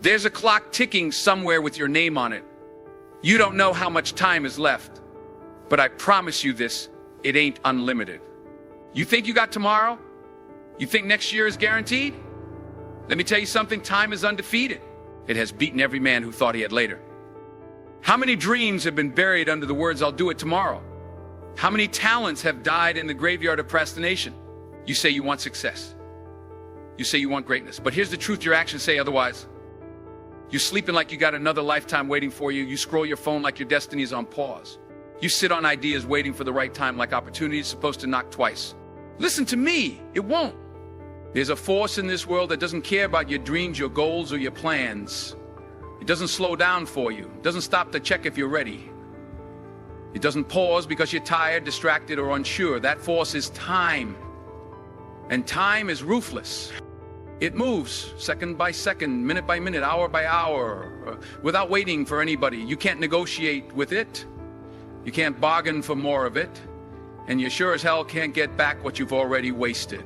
There's a clock ticking somewhere with your name on it. You don't know how much time is left, but I promise you this, it ain't unlimited. You think you got tomorrow? You think next year is guaranteed? Let me tell you something, time is undefeated. It has beaten every man who thought he had later. How many dreams have been buried under the words, I'll do it tomorrow? How many talents have died in the graveyard of procrastination? You say you want success. You say you want greatness. But here's the truth, your actions say otherwise. You're sleeping like you got another lifetime waiting for you. You scroll your phone like your destiny is on pause. You sit on ideas waiting for the right time like opportunity is supposed to knock twice. Listen to me, it won't. There's a force in this world that doesn't care about your dreams, your goals, or your plans. It doesn't slow down for you. It doesn't stop to check if you're ready. It doesn't pause because you're tired, distracted, or unsure. That force is time. And time is ruthless. It moves second by second, minute by minute, hour by hour, without waiting for anybody. You can't negotiate with it. You can't bargain for more of it. And you sure as hell can't get back what you've already wasted.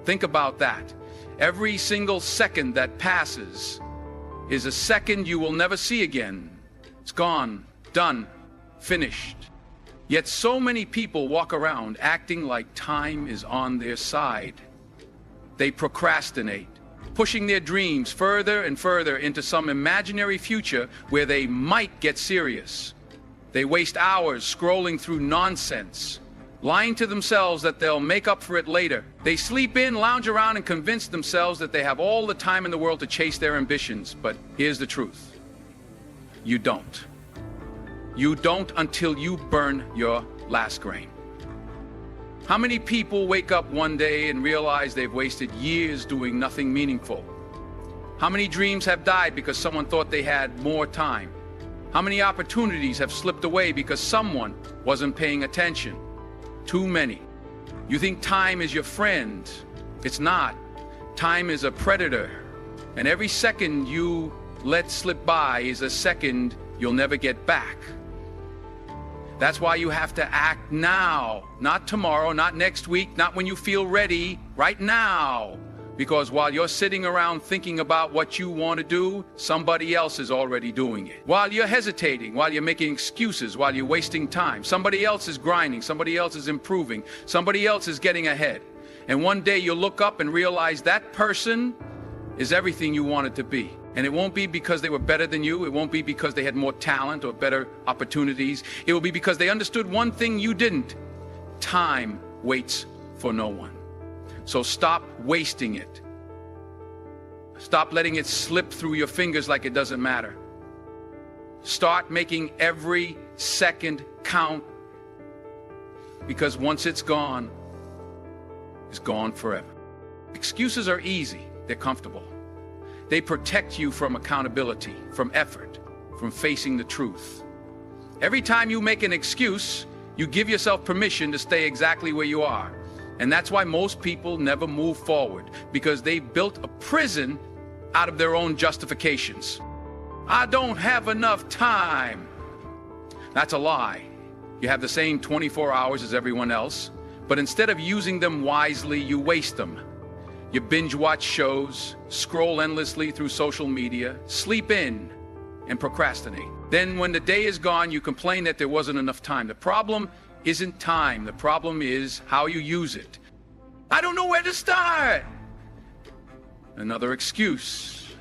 Think about that. Every single second that passes is a second you will never see again. It's gone, done, finished. Yet so many people walk around acting like time is on their side. They procrastinate, pushing their dreams further and further into some imaginary future where they might get serious. They waste hours scrolling through nonsense, lying to themselves that they'll make up for it later. They sleep in, lounge around, and convince themselves that they have all the time in the world to chase their ambitions. But here's the truth. You don't. You don't until you burn your last grain. How many people wake up one day and realize they've wasted years doing nothing meaningful? How many dreams have died because someone thought they had more time? How many opportunities have slipped away because someone wasn't paying attention? Too many. You think time is your friend. It's not. Time is a predator. And every second you let slip by is a second you'll never get back. That's why you have to act now. Not tomorrow, not next week, not when you feel ready. Right now. Because while you're sitting around thinking about what you want to do, somebody else is already doing it. While you're hesitating, while you're making excuses, while you're wasting time, somebody else is grinding, somebody else is improving, somebody else is getting ahead. And one day you'll look up and realize that person is everything you wanted to be. And it won't be because they were better than you. It won't be because they had more talent or better opportunities. It will be because they understood one thing you didn't. Time waits for no one. So stop wasting it. Stop letting it slip through your fingers like it doesn't matter. Start making every second count, because once it's gone forever. Excuses are easy. They're comfortable. They protect you from accountability, from effort, from facing the truth. Every time you make an excuse, you give yourself permission to stay exactly where you are. And that's why most people never move forward, because they built a prison out of their own justifications. I don't have enough time. That's a lie. You have the same 24 hours as everyone else, but instead of using them wisely, you waste them. You binge watch shows, scroll endlessly through social media, sleep in, and procrastinate. Then when the day is gone, you complain that there wasn't enough time. The problem isn't time. The problem is how you use it. I don't know where to start. Another excuse.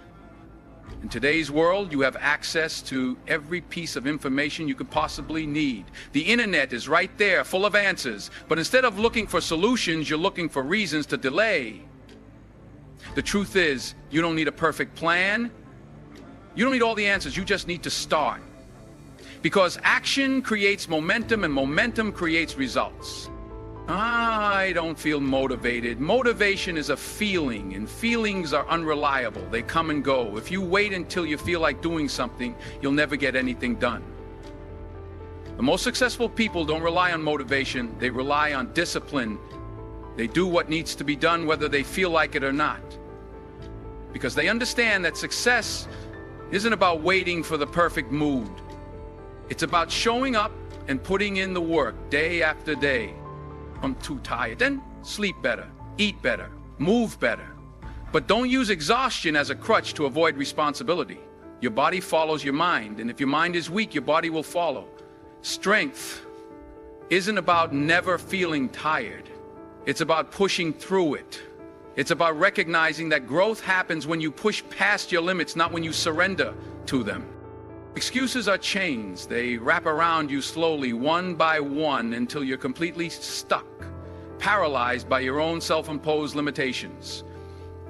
In today's world, you have access to every piece of information you could possibly need. The internet is right there, full of answers. But instead of looking for solutions, you're looking for reasons to delay. The truth is, you don't need a perfect plan. You don't need all the answers. You just need to start. Because action creates momentum, and momentum creates results. I don't feel motivated. Motivation is a feeling, and feelings are unreliable. They come and go. If you wait until you feel like doing something, you'll never get anything done. The most successful people don't rely on motivation. They rely on discipline. They do what needs to be done whether they feel like it or not. Because they understand that success isn't about waiting for the perfect mood. It's about showing up and putting in the work day after day. I'm too tired. Then sleep better, eat better, move better. But don't use exhaustion as a crutch to avoid responsibility. Your body follows your mind, and if your mind is weak, your body will follow. Strength isn't about never feeling tired. It's about pushing through it. It's about recognizing that growth happens when you push past your limits, not when you surrender to them. Excuses are chains. They wrap around you slowly, one by one, until you're completely stuck, paralyzed by your own self-imposed limitations.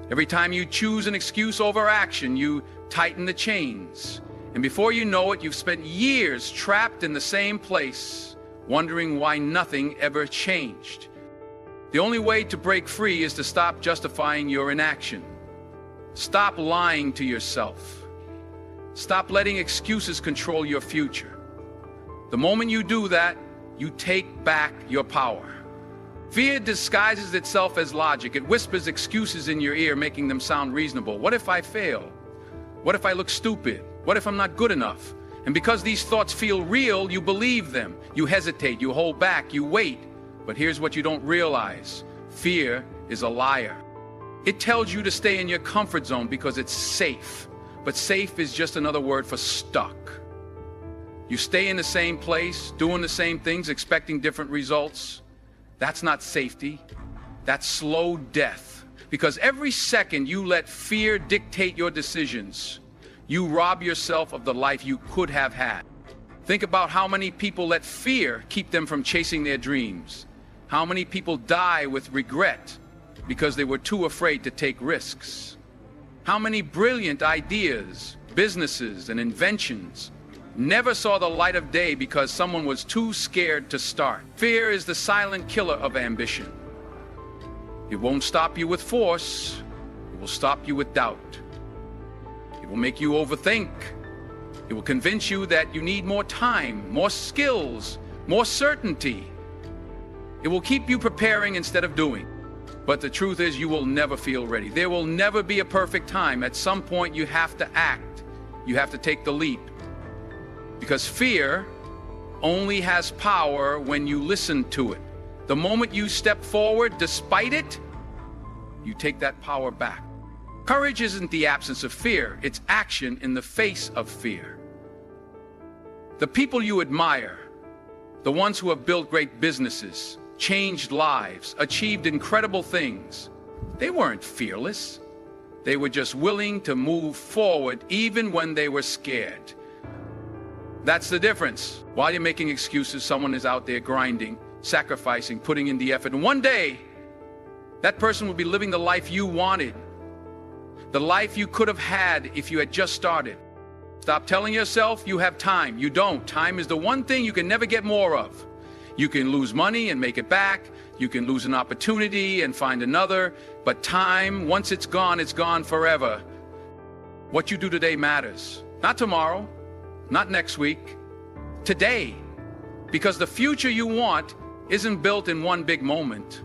Every time you choose an excuse over action, you tighten the chains. And before you know it, you've spent years trapped in the same place, wondering why nothing ever changed. The only way to break free is to stop justifying your inaction. Stop lying to yourself. Stop letting excuses control your future. The moment you do that, you take back your power. Fear disguises itself as logic. It whispers excuses in your ear, making them sound reasonable. What if I fail? What if I look stupid? What if I'm not good enough? And because these thoughts feel real, you believe them. You hesitate, you hold back, you wait. But here's what you don't realize. Fear is a liar. It tells you to stay in your comfort zone because it's safe. But safe is just another word for stuck. You stay in the same place, doing the same things, expecting different results. That's not safety. That's slow death. Because every second you let fear dictate your decisions, you rob yourself of the life you could have had. Think about how many people let fear keep them from chasing their dreams. How many people die with regret because they were too afraid to take risks. How many brilliant ideas, businesses, and inventions never saw the light of day because someone was too scared to start. Fear is the silent killer of ambition. It won't stop you with force. It will stop you with doubt. It will make you overthink. It will convince you that you need more time, more skills, more certainty. It will keep you preparing instead of doing. But the truth is, you will never feel ready. There will never be a perfect time. At some point, you have to act. You have to take the leap. Because fear only has power when you listen to it. The moment you step forward despite it, you take that power back. Courage isn't the absence of fear, it's action in the face of fear. The people you admire, the ones who have built great businesses, changed lives, achieved incredible things, they weren't fearless. They were just willing to move forward even when they were scared. That's the difference. While you're making excuses, someone is out there grinding, sacrificing, putting in the effort. And one day, that person will be living the life you wanted, the life you could have had if you had just started. Stop telling yourself you have time. You don't. Time is the one thing you can never get more of. You can lose money and make it back. You can lose an opportunity and find another. But time, once it's gone forever. What you do today matters. Not tomorrow, not next week, today. Because the future you want isn't built in one big moment.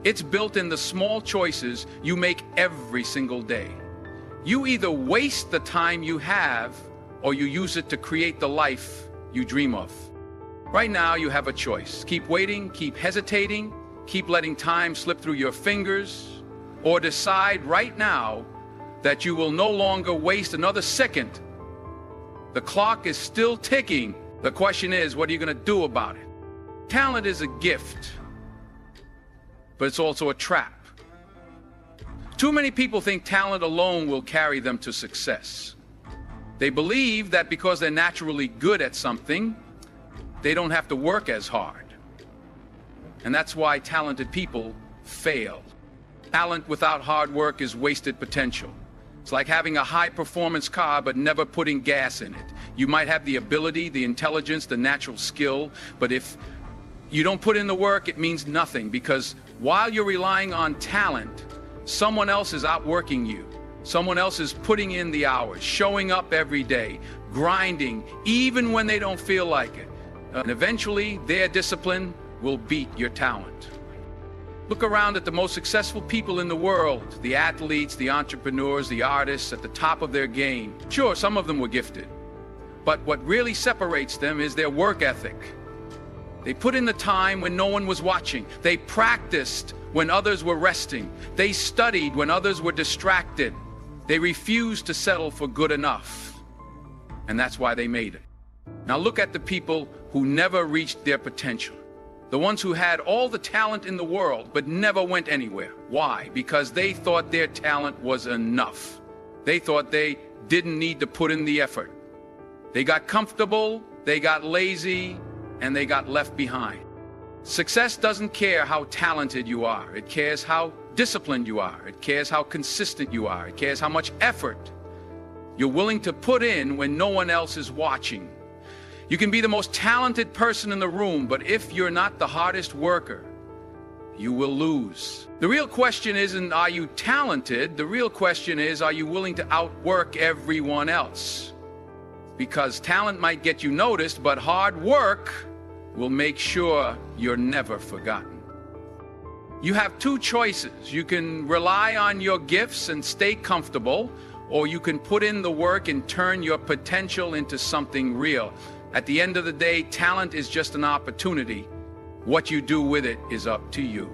It's built in the small choices you make every single day. You either waste the time you have or you use it to create the life you dream of. Right now, you have a choice. Keep waiting, keep hesitating, keep letting time slip through your fingers, or decide right now that you will no longer waste another second. The clock is still ticking. The question is, what are you going to do about it? Talent is a gift, but it's also a trap. Too many people think talent alone will carry them to success. They believe that because they're naturally good at something, they don't have to work as hard. And that's why talented people fail. Talent without hard work is wasted potential. It's like having a high-performance car but never putting gas in it. You might have the ability, the intelligence, the natural skill, but if you don't put in the work, it means nothing, because while you're relying on talent, someone else is outworking you. Someone else is putting in the hours, showing up every day, grinding, even when they don't feel like it. And eventually, their discipline will beat your talent. Look around at the most successful people in the world, the athletes, the entrepreneurs, the artists at the top of their game. Sure, some of them were gifted, but what really separates them is their work ethic. They put in the time when no one was watching. They practiced when others were resting. They studied when others were distracted. They refused to settle for good enough. And that's why they made it. Now look at the people who never reached their potential. The ones who had all the talent in the world but never went anywhere. Why? Because they thought their talent was enough. They thought they didn't need to put in the effort. They got comfortable, they got lazy, and they got left behind. Success doesn't care how talented you are. It cares how disciplined you are. It cares how consistent you are. It cares how much effort you're willing to put in when no one else is watching. You can be the most talented person in the room, but if you're not the hardest worker, you will lose. The real question isn't, are you talented? The real question is, are you willing to outwork everyone else? Because talent might get you noticed, but hard work will make sure you're never forgotten. You have two choices. You can rely on your gifts and stay comfortable, or you can put in the work and turn your potential into something real. At the end of the day, talent is just an opportunity. What you do with it is up to you.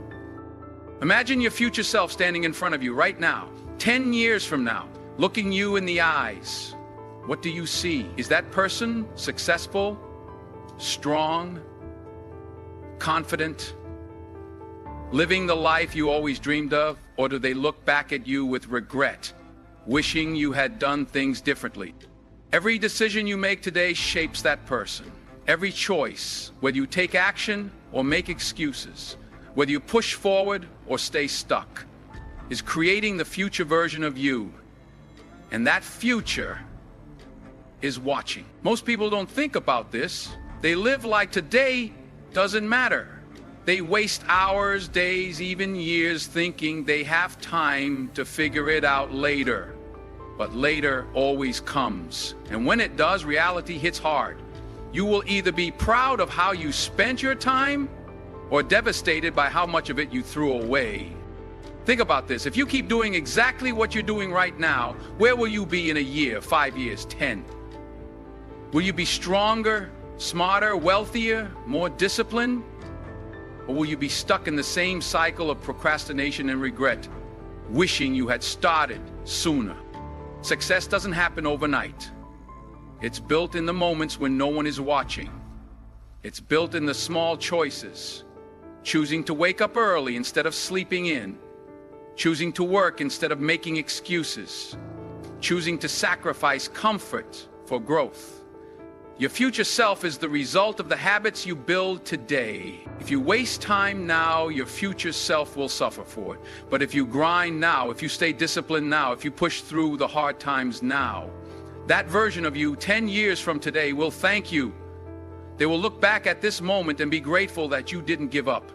Imagine your future self standing in front of you right now, 10 years from now, looking you in the eyes. What do you see? Is that person successful, strong, confident, living the life you always dreamed of? Or do they look back at you with regret, wishing you had done things differently? Every decision you make today shapes that person. Every choice, whether you take action or make excuses, whether you push forward or stay stuck, is creating the future version of you. And that future is watching. Most people don't think about this. They live like today doesn't matter. They waste hours, days, even years thinking they have time to figure it out later. But later always comes. And when it does, reality hits hard. You will either be proud of how you spent your time or devastated by how much of it you threw away. Think about this. If you keep doing exactly what you're doing right now, where will you be in a year, 5 years, 10? Will you be stronger, smarter, wealthier, more disciplined? Or will you be stuck in the same cycle of procrastination and regret, wishing you had started sooner? Success doesn't happen overnight. It's built in the moments when no one is watching. It's built in the small choices. Choosing to wake up early instead of sleeping in. Choosing to work instead of making excuses. Choosing to sacrifice comfort for growth. Your future self is the result of the habits you build today. If you waste time now, your future self will suffer for it. But if you grind now, if you stay disciplined now, if you push through the hard times now, that version of you 10 years from today will thank you. They will look back at this moment and be grateful that you didn't give up,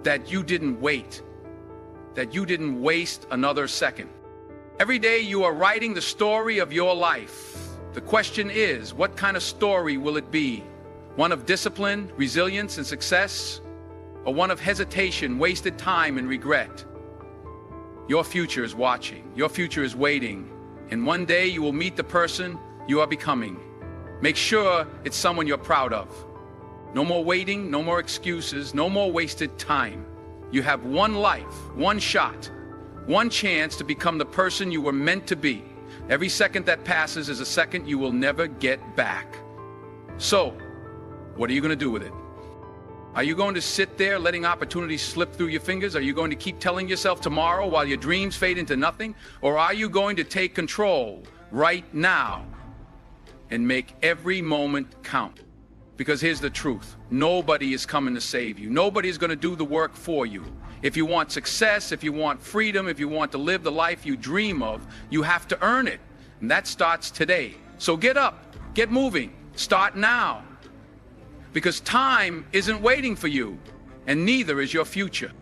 that you didn't wait, that you didn't waste another second. Every day you are writing the story of your life. The question is, what kind of story will it be? One of discipline, resilience, and success? Or one of hesitation, wasted time, and regret? Your future is watching. Your future is waiting. And one day you will meet the person you are becoming. Make sure it's someone you're proud of. No more waiting, no more excuses, no more wasted time. You have one life, one shot, one chance to become the person you were meant to be. Every second that passes is a second you will never get back. So, what are you going to do with it? Are you going to sit there letting opportunities slip through your fingers? Are you going to keep telling yourself tomorrow while your dreams fade into nothing? Or are you going to take control right now and make every moment count? Because here's the truth. Nobody is coming to save you. Nobody is going to do the work for you. If you want success, if you want freedom, if you want to live the life you dream of, you have to earn it. And that starts today. So get up, get moving, start now. Because time isn't waiting for you, and neither is your future.